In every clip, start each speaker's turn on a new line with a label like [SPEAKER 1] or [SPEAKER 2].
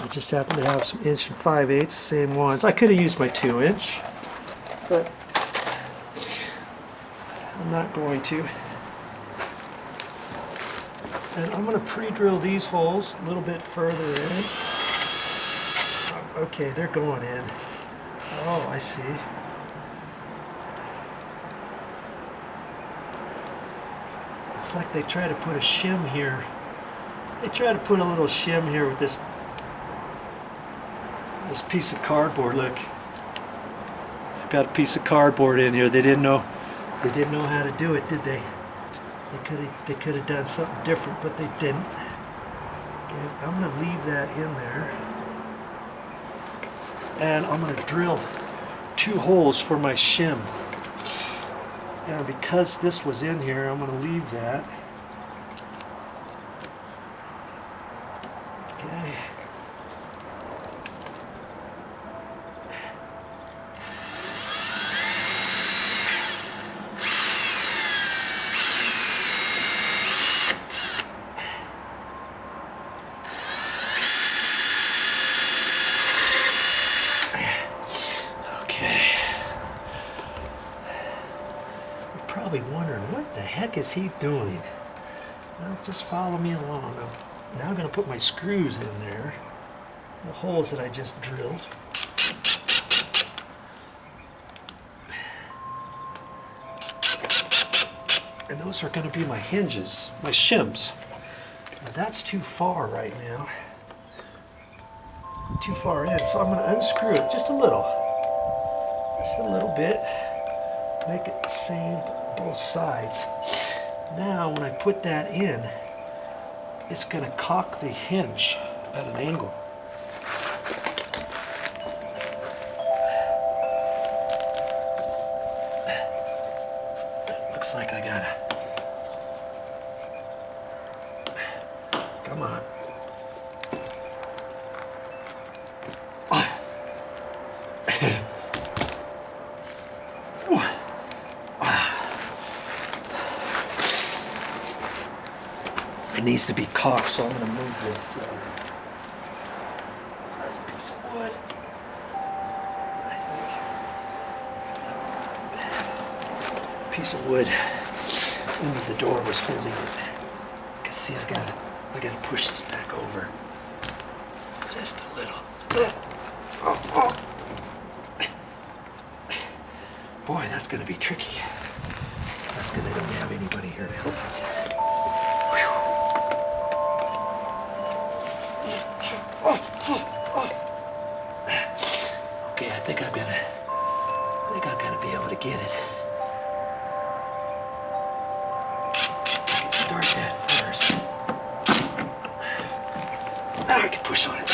[SPEAKER 1] I just happen to have some 1 5/8", same ones. I could have used my 2-inch, but I'm not going to. And I'm going to pre-drill these holes a little bit further in. Okay, they're going in. Oh, I see. It's like they try to put a shim here. They try to put a little shim here with this piece of cardboard. Look, got a piece of cardboard in here. They didn't know how to do it, did they? They could have done something different, but they didn't. Okay, I'm going to leave that in there, and I'm going to drill 2 holes for my shim. And because this was in here, I'm going to leave that. Okay. Probably wondering, what the heck is he doing? Well, just follow me along. I'm now going to put my screws in there, the holes that I just drilled. And those are going to be my hinges, my shims. Now that's too far right now. Too far in, so I'm going to unscrew it just a little. Just a little bit. Make it the same both sides. Now when I put that in, it's going to cock the hinge at an angle. Looks like I gotta. Come on. It needs to be cocked, so I'm going to move this piece of wood. Piece of wood under the door was holding it. You can see I gotta push this back over just a little. Boy, that's going to be tricky. That's because I don't have anybody here to help me. Okay, I think I'm gonna be able to get it. I can start that first. Now I can push on it.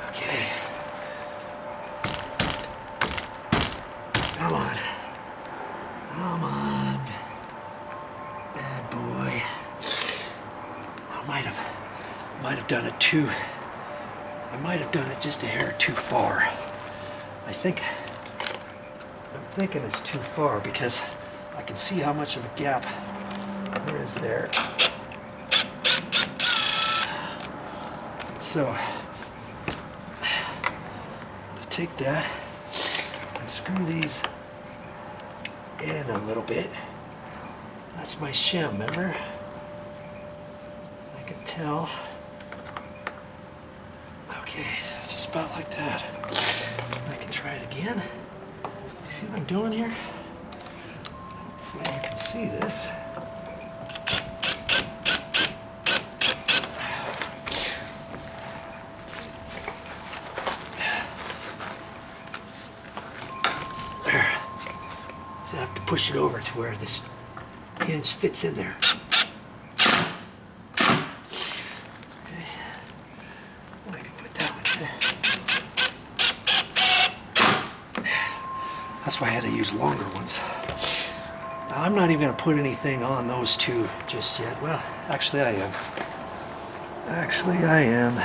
[SPEAKER 1] Okay. Come on. Come on. Bad boy. I might have done it too. I might have done it just a hair too far. I'm thinking it's too far because I can see how much of a gap there is there. And so I'm going to take that and screw these in a little bit. That's my shim, remember? I can tell. Okay, just about like that. I can try it again. You see what I'm doing here? Hopefully you can see this. There. So I have to push it over to where this hinge fits in there. Okay. I can put that one in. That's why I had to use longer ones. Now, I'm not even going to put anything on those two just yet. Well, actually I am. Actually I am.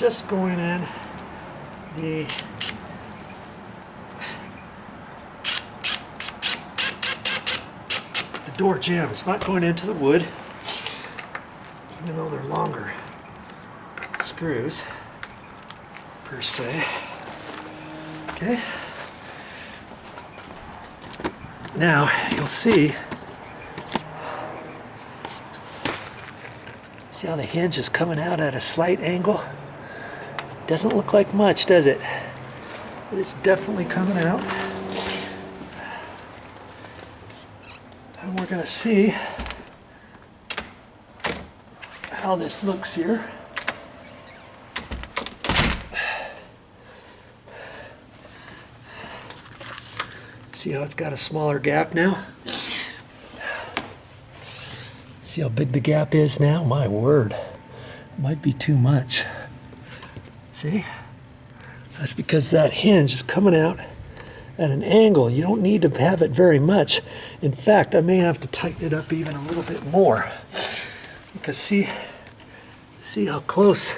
[SPEAKER 1] just going in the door jamb. It's not going into the wood, even though they're longer screws per se. Okay. Now you'll see how the hinge is coming out at a slight angle? Doesn't look like much, does it? But it's definitely coming out. And we're going to see how this looks here. See how it's got a smaller gap now? See how big the gap is now? My word, might be too much. See? That's because that hinge is coming out at an angle. You don't need to have it very much. In fact, I may have to tighten it up even a little bit more. Because see how close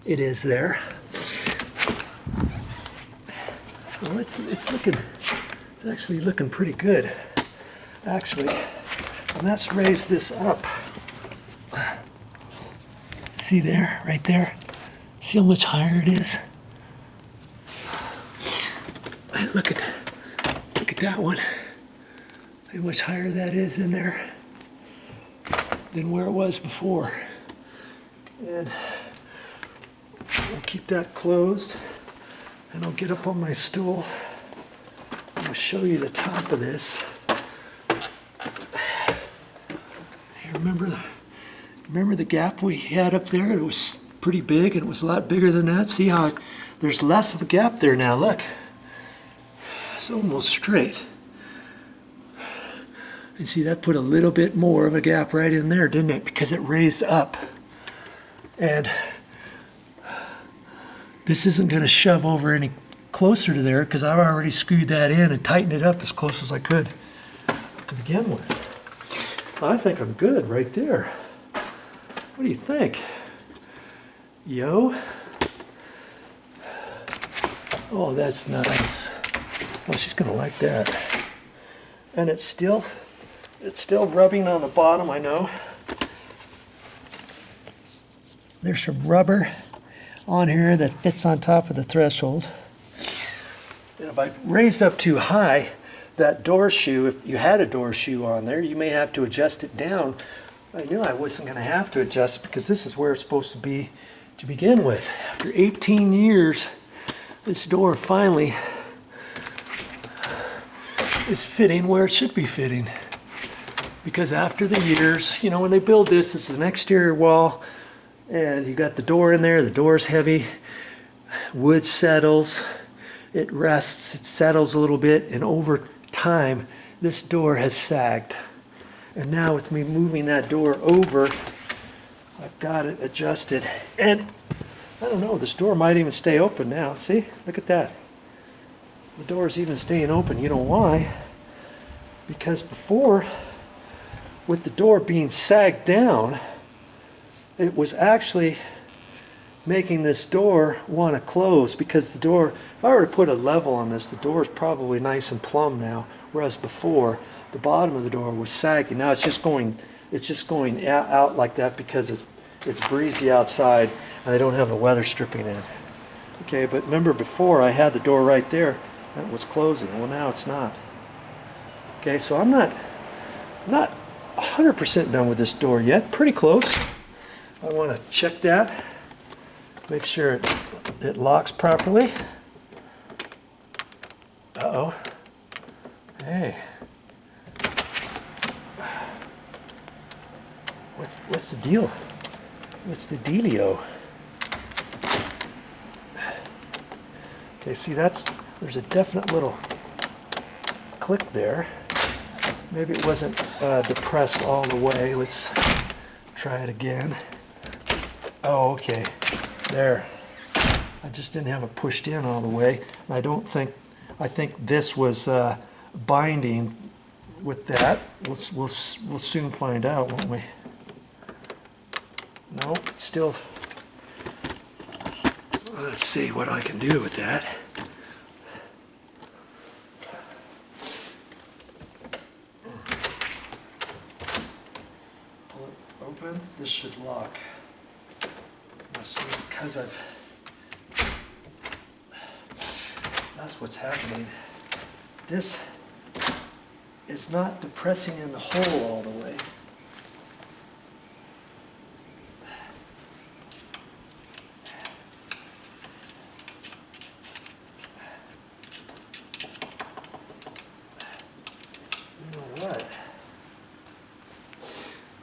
[SPEAKER 1] it is there. Well, it's actually looking pretty good. Actually. And let's raise this up. See there, right there? See how much higher it is? Look at that one. How much higher that is in there than where it was before. And I'll keep that closed, and I'll get up on my stool. I'll show you the top of this. Remember the gap we had up there? It was pretty big, and it was a lot bigger than that. See how there's less of a gap there now. Look, it's almost straight. And see, that put a little bit more of a gap right in there, didn't it? Because it raised up. And this isn't going to shove over any closer to there because I've already screwed that in and tightened it up as close as I could to begin with. I think I'm good right there. What do you think? Yo? Oh, that's nice. Oh, she's gonna like that. And it's still rubbing on the bottom, I know. There's some rubber on here that fits on top of the threshold. And if I raised up too high, that door shoe, if you had a door shoe on there, you may have to adjust it down. I knew I wasn't going to have to adjust because this is where it's supposed to be to begin with. After 18 years, this door finally is fitting where it should be fitting. Because after the years, you know, when they build this is an exterior wall, and you got the door in there, the door's heavy, wood settles, it rests, it settles a little bit, and over time this door has sagged. And now with me moving that door over, I've got it adjusted, and I don't know, this door might even stay open now. See, look at that, the door's even staying open. You know why? Because before, with the door being sagged down, it was actually making this door want to close, because the door, if I were to put a level on this, the door is probably nice and plumb now, whereas before the bottom of the door was sagging. Now it's just going out like that because it's breezy outside and I don't have the weather stripping in. Okay, but remember before I had the door right there that was closing. Well, now it's not. Okay, so I'm not 100% done with this door yet. Pretty close. I want to check that. Make sure it locks properly. Uh-oh. Hey. What's the deal? What's the dealio? Okay, see, there's a definite little click there. Maybe it wasn't depressed all the way. Let's try it again. Oh, okay. There. I just didn't have it pushed in all the way. I think this was binding with that. We'll soon find out, won't we? No, it's still let's see what I can do with that. Pull it open. This should lock. Now see, because that's what's happening. This is not depressing in the hole all the way.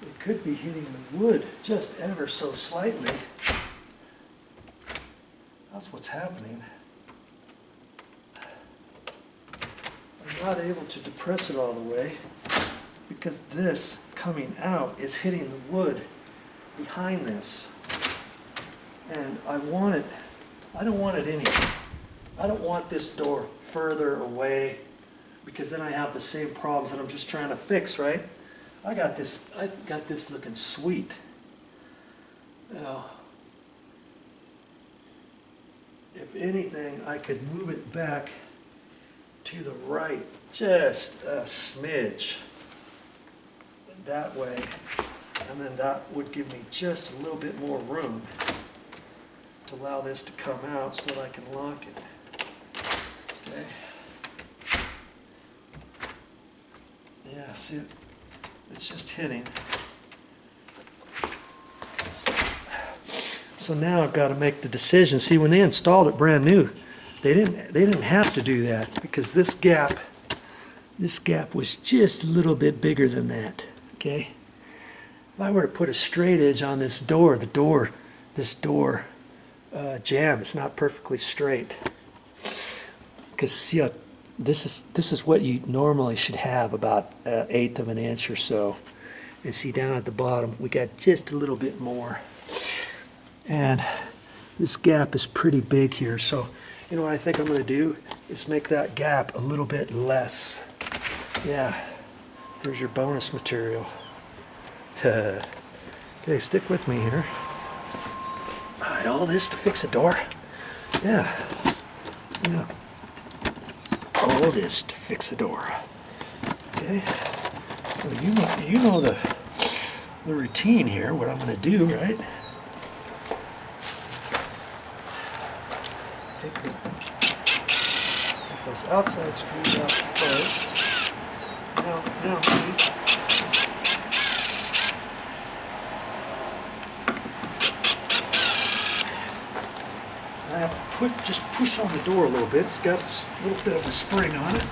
[SPEAKER 1] It could be hitting the wood just ever so slightly. That's what's happening. I'm not able to depress it all the way because this coming out is hitting the wood behind this. And I don't want this door further away because then I have the same problems that I'm just trying to fix, right? I got this looking sweet. Now, if anything, I could move it back to the right just a smidge that way, and then that would give me just a little bit more room to allow this to come out so that I can lock it. Okay. Yeah, see it? It's just hitting. So now I've got to make the decision. See, when they installed it brand new, they didn't have to do that because this gap was just a little bit bigger than that. Okay. If I were to put a straight edge on this door, this door jamb, it's not perfectly straight. Because see how this is what you normally should have, about 1/8 of an inch or so. And see down at the bottom, we got just a little bit more. And this gap is pretty big here. So, you know what I think I'm going to do is make that gap a little bit less. Yeah, here's your bonus material. Okay, stick with me here. All right, all this to fix a door. Yeah. All this to fix a door. Okay. Well, you know the routine here. What I'm going to do, right? Take those outside screws out first. Now, please. I have to just push on the door a little bit. It's got a little bit of a spring on it.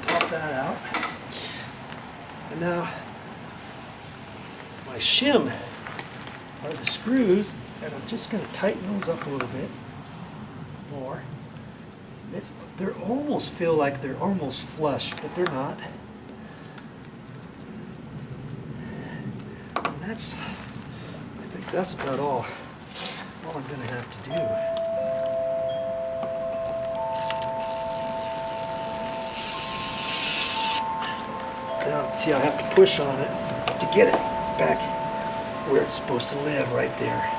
[SPEAKER 1] Pop that out. And now my shim are the screws, and I'm just going to tighten those up a little bit more. They almost feel like they're almost flush, but they're not. And I think that's about all I'm going to have to do. Now, see, I have to push on it to get it back where it's supposed to live, right there.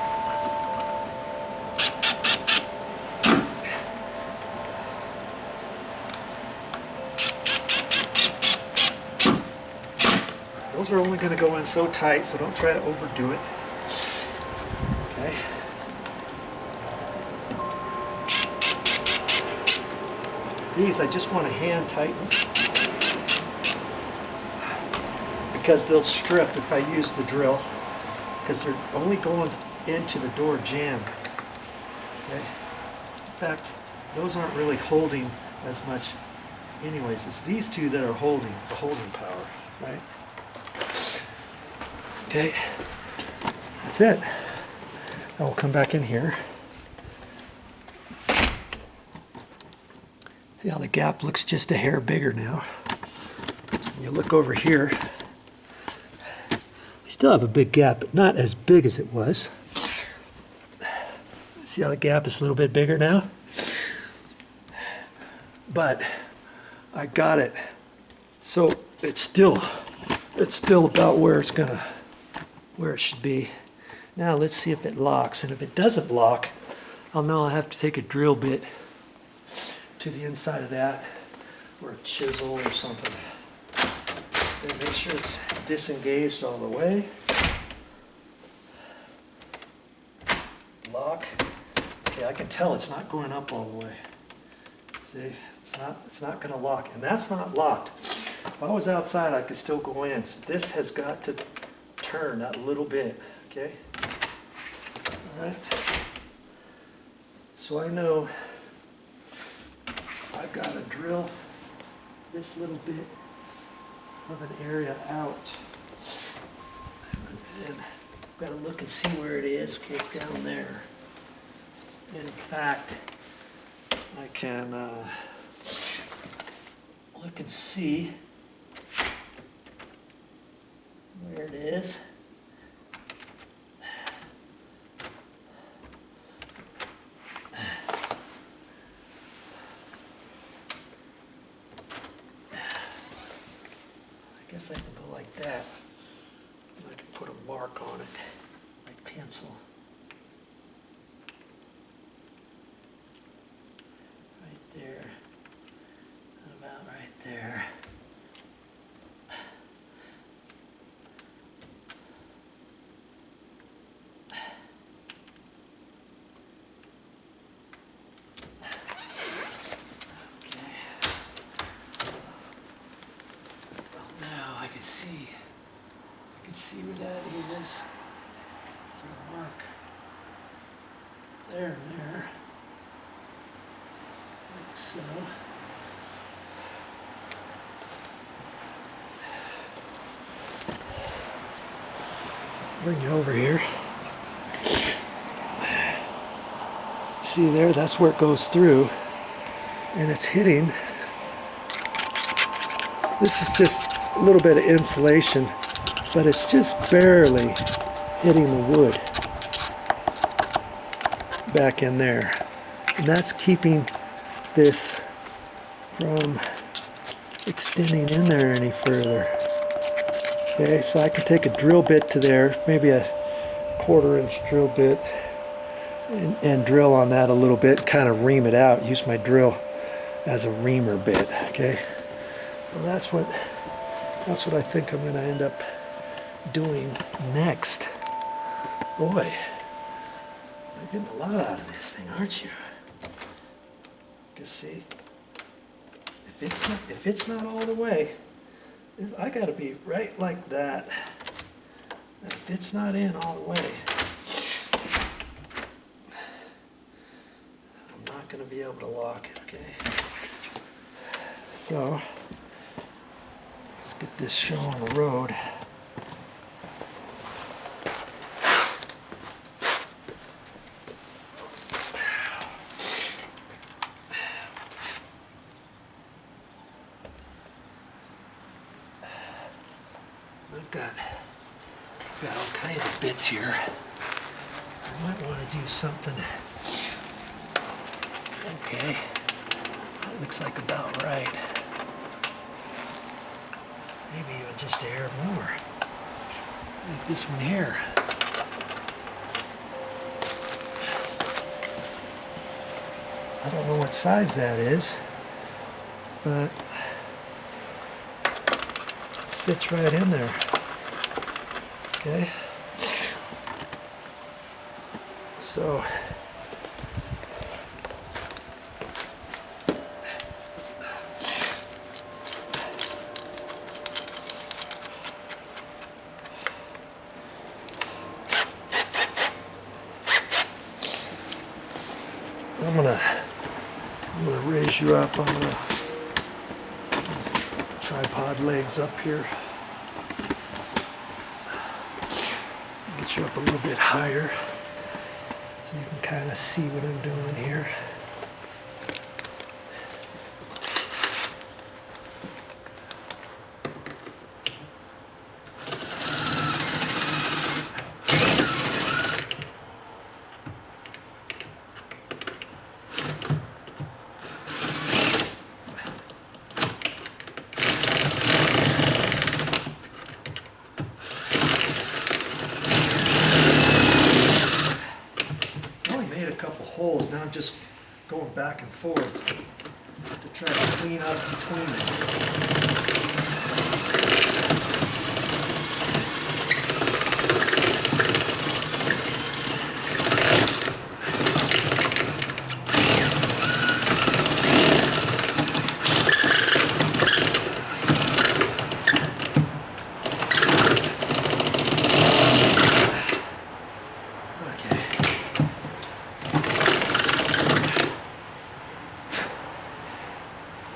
[SPEAKER 1] Those are only going to go in so tight, so don't try to overdo it. Okay. These I just want to hand tighten because they'll strip if I use the drill, because they're only going into the door jamb. Okay. In fact, those aren't really holding as much anyways. It's these two that are holding the holding power, right? Okay, that's it. Now we'll come back in here. See how the gap looks just a hair bigger now. You look over here, we still have a big gap, but not as big as it was. See how the gap is a little bit bigger now? But I got it. So it's still about where it should be. Now let's see if it locks, and if it doesn't lock, I'll know I'll have to take a drill bit to the inside of that, or a chisel or something. And make sure it's disengaged all the way. Lock. Okay, I can tell it's not going up all the way. See, it's not going to lock, and that's not locked. If I was outside, I could still go in. So this has got to turn that little bit. Okay. All right. So I know I've got to drill this little bit of an area out. And I've got to look and see where it is. Okay, it's down there. And in fact, I can look and see where it is. I guess I can go like that, and I can put a mark on it, like pencil. Right there, about right there. I can see where that is. Put a mark there and there, like so. Bring you over here. See there, that's where it goes through, and it's hitting. This is just a little bit of insulation, but it's just barely hitting the wood back in there. And that's keeping this from extending in there any further. Okay, so I can take a drill bit to there, maybe a 1/4 inch drill bit, and drill on that a little bit, kind of ream it out, use my drill as a reamer bit, okay? Well, that's what I think I'm going to end up doing next. Boy, you're getting a lot out of this thing, aren't you? Because see, if it's not all the way, I got to be right like that. And if it's not in all the way, I'm not going to be able to lock it. Okay. So let's get this show on the road. I've got all kinds of bits here. I might want to do something. Okay, that looks like about right. Maybe even just a hair more. Like this one here. I don't know what size that is, but it fits right in there. Okay, so I'm gonna raise you up. I'm gonna tripod legs up here. Get you up a little bit higher so you can kind of see what I'm doing here. Couple holes. Now I'm just going back and forth to try to clean up between them.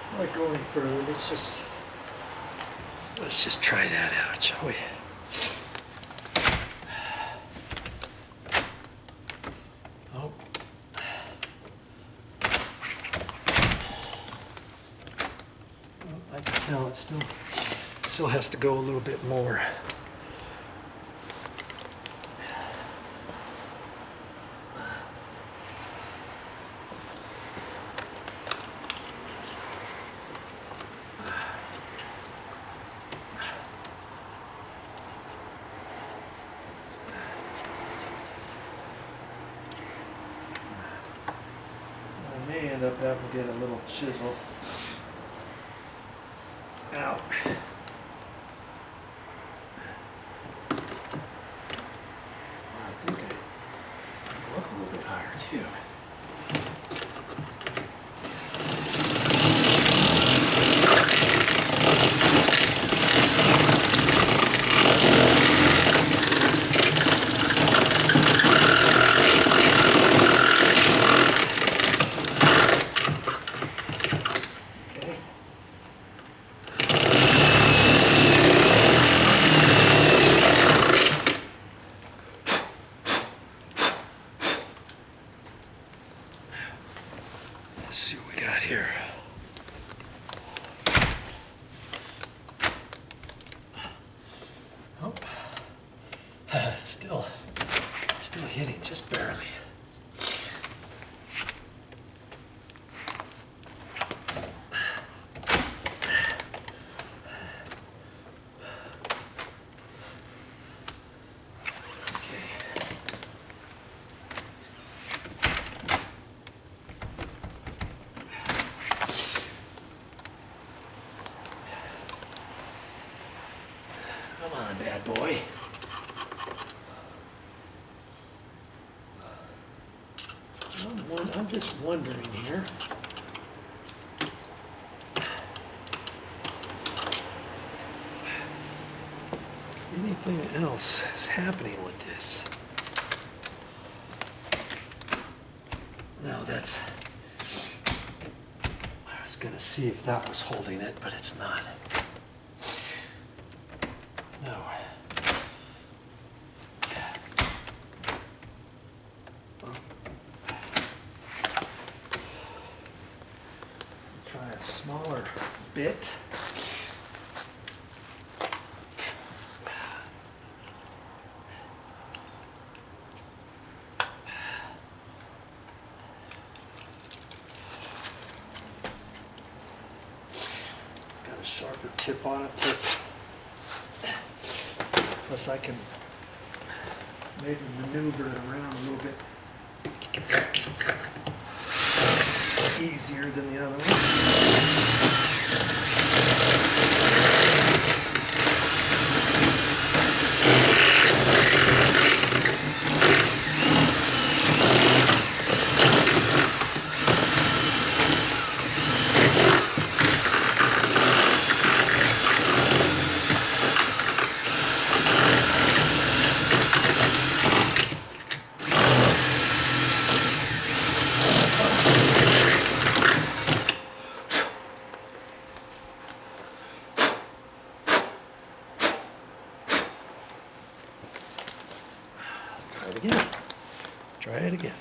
[SPEAKER 1] Before I go any further, let's just try that out, shall we? Oh. Well, I can tell it still has to go a little bit more. I may end up having to get a little chisel out. I think I can go up a little bit higher too. Let's see what we got here. Oh, it's still hitting just barely. Come on, bad boy. I'm just wondering here. If anything else is happening with this. No, that's... I was going to see if that was holding it, but it's not. No. Try a smaller bit. Got a sharper tip on it, plus I can maybe maneuver it around a little bit easier than the other one. Try it again. Try it again.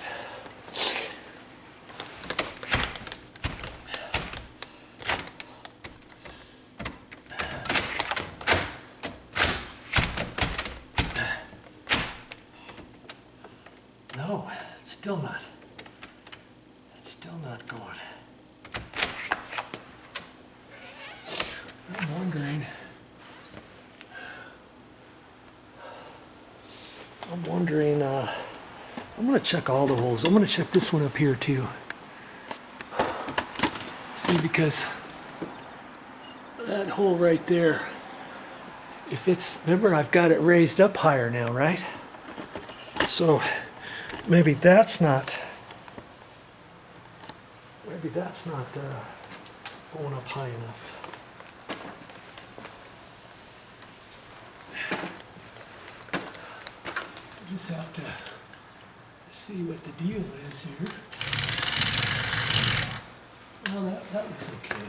[SPEAKER 1] No, it's still not. It's still not going. I'm wondering I'm going to check all the holes. I'm going to check this one up here too. See, because that hole right there, if it's, remember I've got it raised up higher now, right? So maybe that's not going up high enough. Just have to see what the deal is here. Well, that looks okay.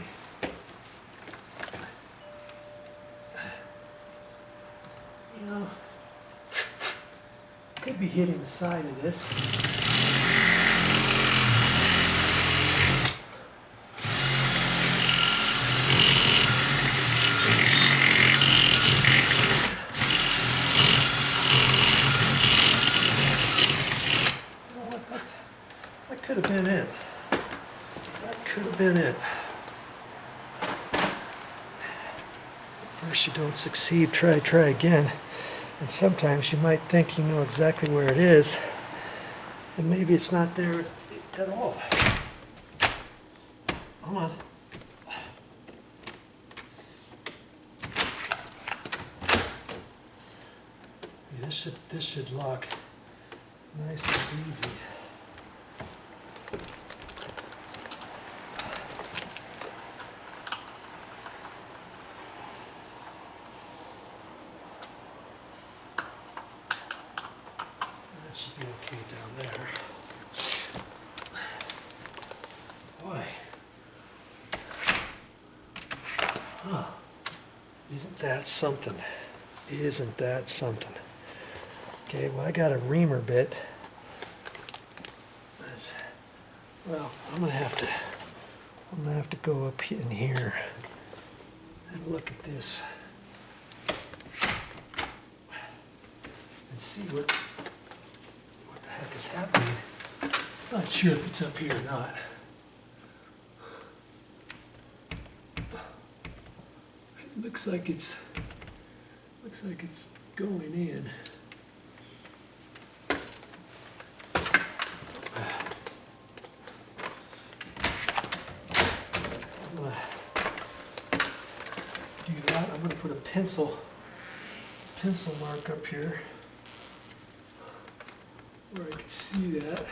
[SPEAKER 1] You know, could be hitting the side of this. That could have been it. That could have been it. First you don't succeed, try again. And sometimes you might think you know exactly where it is, and maybe it's not there at all. Come on. This should lock nice and easy. Should be okay down there. Boy. Huh. Isn't that something? Isn't that something? Okay, well I got a reamer bit. Well, I'm gonna have to go up in here and look at this and see what the heck is happening. Not sure if it's up here or not. It looks like it's going in. I'm gonna do that. I'm gonna put a pencil mark up here where I can see that.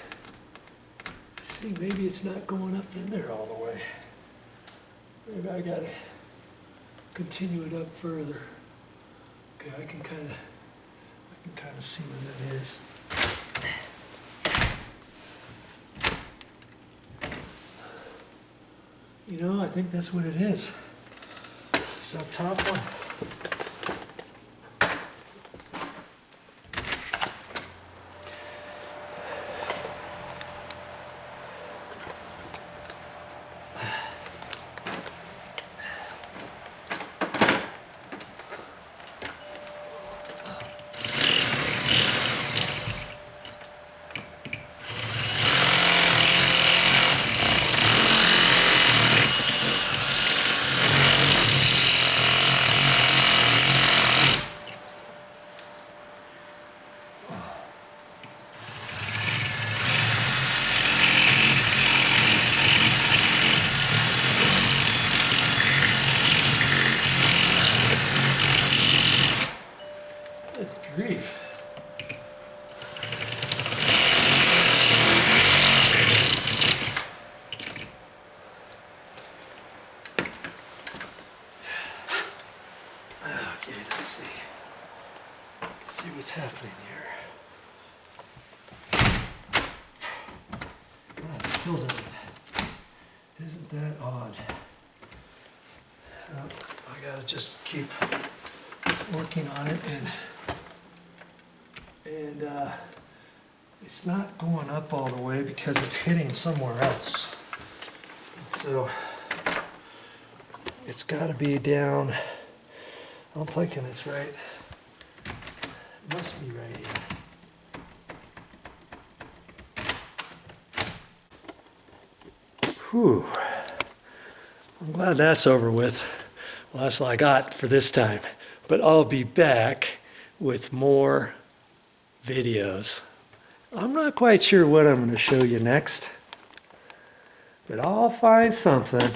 [SPEAKER 1] See, maybe it's not going up in there all the way. Maybe I gotta continue it up further. Okay, I can kind of see where that is. You know, I think that's what it is. This is that top one. Grief. Okay, let's see. Let's see what's happening here. Well, it still doesn't. Isn't that odd? I gotta just keep working on it, and it's not going up all the way because it's hitting somewhere else. So it's got to be down. I'm thinking it's right. It must be right here. Whew. I'm glad that's over with. Well, that's all I got for this time. But I'll be back with more videos. I'm not quite sure what I'm going to show you next, but I'll find something.